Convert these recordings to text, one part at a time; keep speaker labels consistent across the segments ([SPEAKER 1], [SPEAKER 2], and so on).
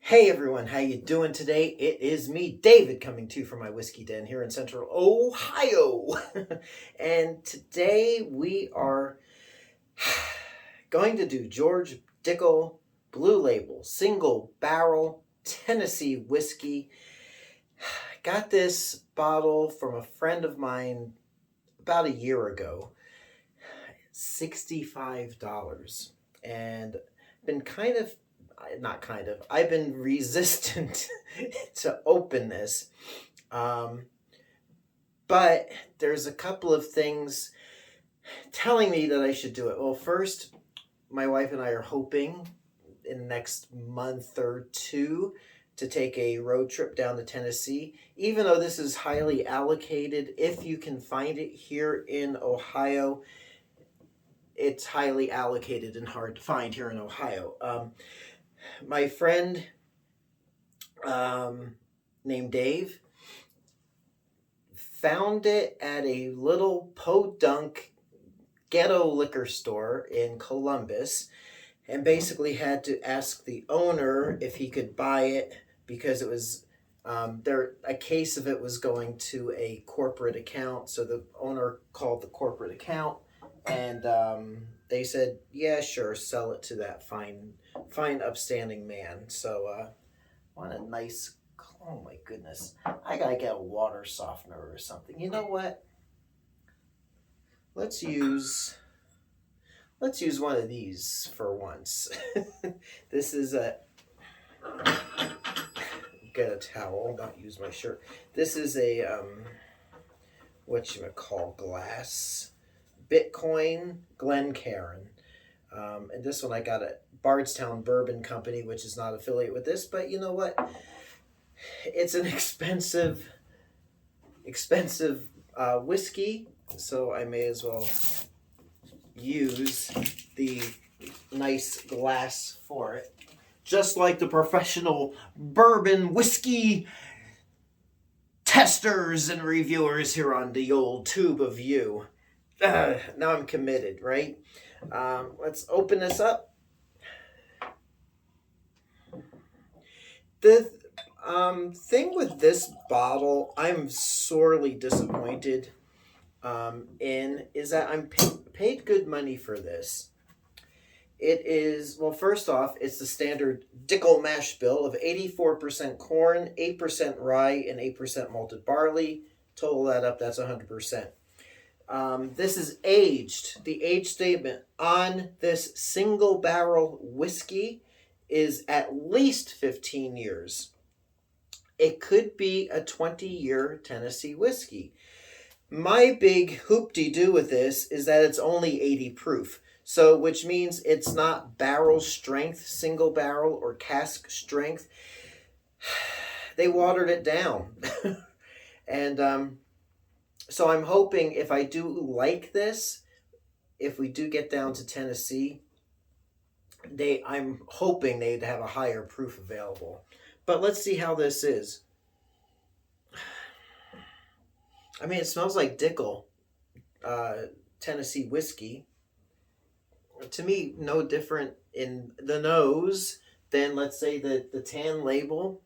[SPEAKER 1] Hey everyone, how you doing today? It is me, David, coming to you from my whiskey den here in Central Ohio. And today we are going to do George Dickel Blue Label Single Barrel Tennessee Whiskey. I got this bottle from a friend of mine about a year ago. $65. And been I've been resistant to open this. But there's a couple of things telling me that I should do it. Well, first, my wife and I are hoping in the next month or two to take a road trip down to Tennessee. Even though this is highly allocated, if you can find it here in Ohio, it's highly allocated and hard to find here in Ohio. My friend named Dave found it at a little podunk ghetto liquor store in Columbus and basically had to ask the owner if he could buy it because it was a case of it was going to a corporate account. So the owner called the corporate account and they said, yeah, sure, sell it to that fine upstanding man. So what a nice, oh my goodness, I gotta get a water softener or something. You know what, let's use one of these for once. This is get a towel, not use my shirt. This is a glass Bitcoin Glencairn. And this one I got at Bardstown Bourbon Company, which is not affiliated with this, but you know what? It's an expensive whiskey, so I may as well use the nice glass for it. Just like the professional bourbon whiskey testers and reviewers here on the old tube of you. Now I'm committed, right? Let's open this up. The thing with this bottle, I'm sorely disappointed in, is that I'm paid good money for this. It is, well, first off, it's the standard Dickel mash bill of 84% corn, 8% rye, and 8% malted barley. Total that up, that's 100%. This is aged. The age statement on this single barrel whiskey is at least 15 years. It could be a 20-year Tennessee whiskey. My big hoop-de-doo with this is that it's only 80 proof. So, which means it's not barrel strength, single barrel, or cask strength. They watered it down. And so I'm hoping if I do like this, if we do get down to Tennessee, I'm hoping they'd have a higher proof available. But let's see how this is. I mean, it smells like Dickel Tennessee whiskey. To me, no different in the nose than, let's say, the tan label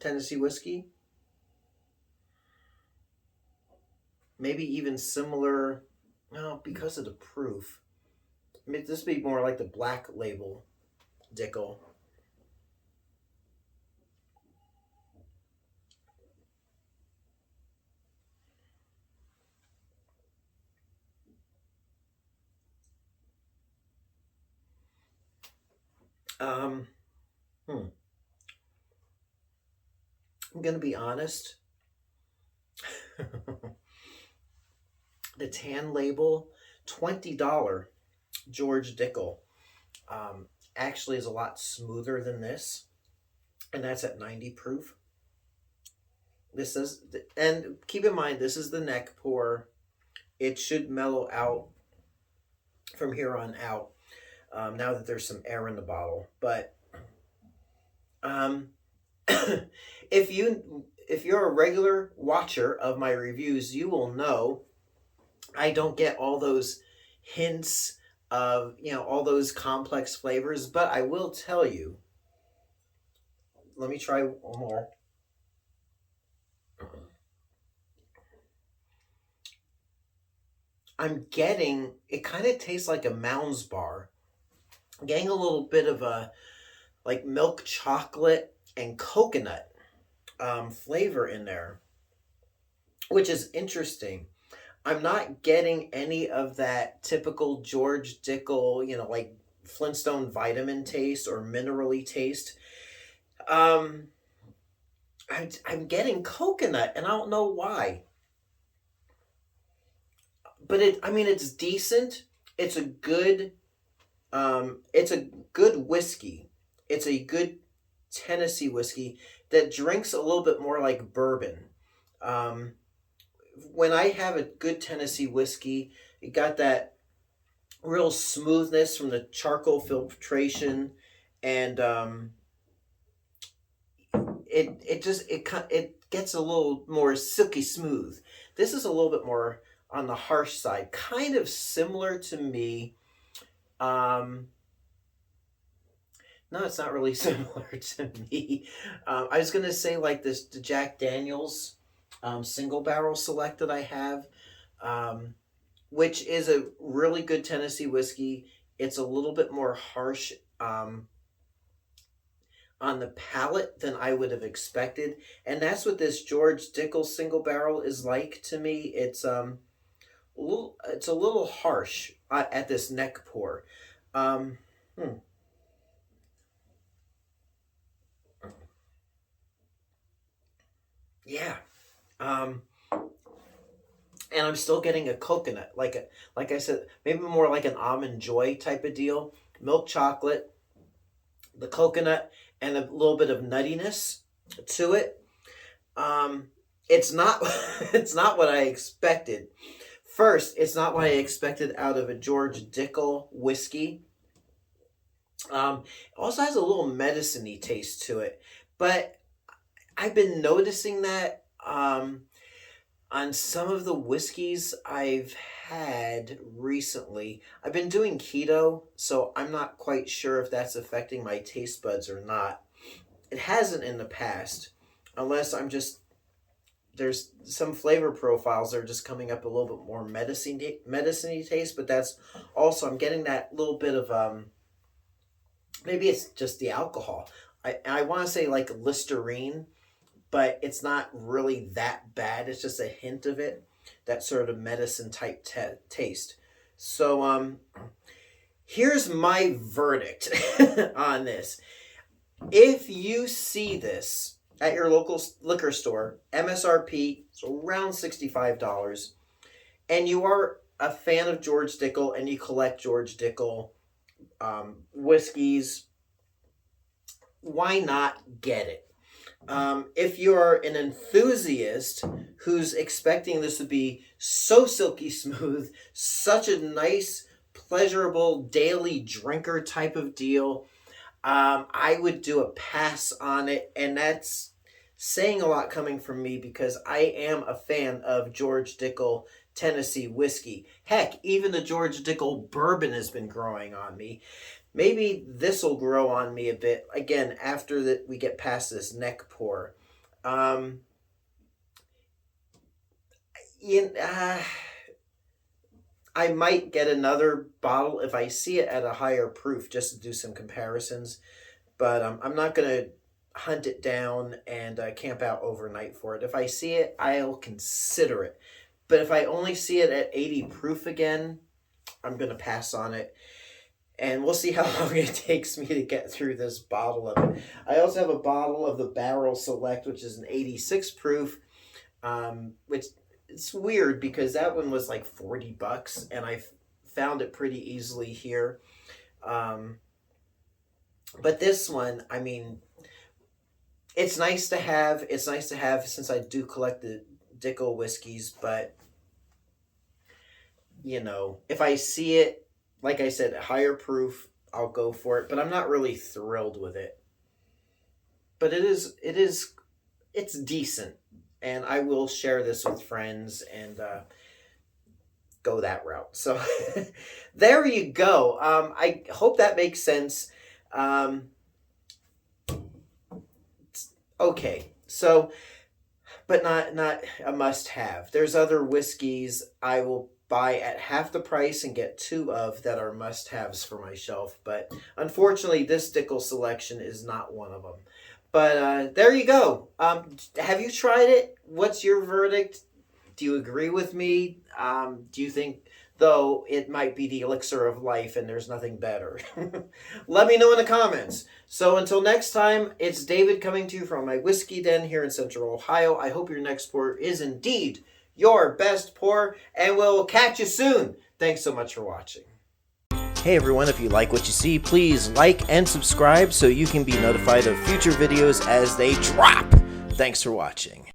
[SPEAKER 1] Tennessee whiskey. Maybe even similar, well, because of the proof. I mean, this would be more like the black label Dickel. I'm going to be honest. The tan label, $20 George Dickel, actually is a lot smoother than this. And that's at 90 proof. This is, and keep in mind, this is the neck pour. It should mellow out from here on out. Now that there's some air in the bottle, but if you're a regular watcher of my reviews, you will know I don't get all those hints of all those complex flavors. But I will tell you, let me try one more. I'm getting, it kind of tastes like a Mounds bar. I'm getting a little bit of a like milk chocolate and coconut flavor in there, which is interesting. I'm not getting any of that typical George Dickel, like Flintstone vitamin taste or minerally taste. Um, I'm getting coconut, and I don't know why. But I mean, it's decent. It's a good, it's a good whiskey. It's a good Tennessee whiskey that drinks a little bit more like bourbon. Um, when I have a good Tennessee whiskey, it got that real smoothness from the charcoal filtration, and it gets a little more silky smooth. This is a little bit more on the harsh side, kind of similar to me. Um, no, it's not really similar to me. I was gonna say like the Jack Daniels single barrel select that I have, um, which is a really good Tennessee whiskey. It's a little bit more harsh on the palate than I would have expected, and that's what this George Dickel single barrel is like to me. It's a little harsh at this neck pour. Um, hmm, yeah. Um, and I'm still getting a coconut, like I said, maybe more like an almond joy type of deal. Milk chocolate, the coconut, and a little bit of nuttiness to it. Um, it's not it's not what I expected. First, it's not what I expected out of a George Dickel whiskey. It also has a little medicine-y taste to it, but I've been noticing that on some of the whiskeys I've had recently. I've been doing keto, so I'm not quite sure if that's affecting my taste buds or not. It hasn't in the past, unless I'm just there's some flavor profiles that are just coming up a little bit more medicine-y taste, but that's also I'm getting that little bit of maybe it's just the alcohol. I want to say like Listerine, but it's not really that bad. It's just a hint of it, that sort of medicine type taste. So here's my verdict on this. If you see this at your local liquor store, MSRP is around $65, and you are a fan of George Dickel and you collect George Dickel whiskeys, why not get it? If you're an enthusiast who's expecting this to be so silky smooth, such a nice, pleasurable daily drinker type of deal, I would do a pass on it, and that's saying a lot coming from me because I am a fan of George Dickel Tennessee whiskey. Heck, even the George Dickel bourbon has been growing on me. Maybe this will grow on me a bit again after that we get past this neck pour. Um, you, uh, I might get another bottle if I see it at a higher proof just to do some comparisons, but I'm not gonna hunt it down and camp out overnight for it. If I see it, I'll consider it. But if I only see it at 80 proof again, I'm gonna pass on it, and we'll see how long it takes me to get through this bottle of it. I also have a bottle of the Barrel Select, which is an 86 proof, which it's weird because that one was like $40, and I found it pretty easily here. Um, but this one, I mean, it's nice to have. It's nice to have since I do collect the Dickel whiskeys, but if I see it, like I said, higher proof, I'll go for it. But I'm not really thrilled with it. But it's decent, and I will share this with friends and go that route. So there you go. I hope that makes sense. Okay, so but not a must-have. There's other whiskeys I will buy at half the price and get two of that are must-haves for my shelf. But unfortunately, this Dickel selection is not one of them. But there you go. Have you tried it? What's your verdict? Do you agree with me? Do you think, though, it might be the elixir of life and there's nothing better? Let me know in the comments. So until next time, it's David coming to you from my whiskey den here in Central Ohio. I hope your next pour is indeed your best pour, and we'll catch you soon. Thanks so much for watching. Hey everyone, if you like what you see, please like and subscribe so you can be notified of future videos as they drop. Thanks for watching.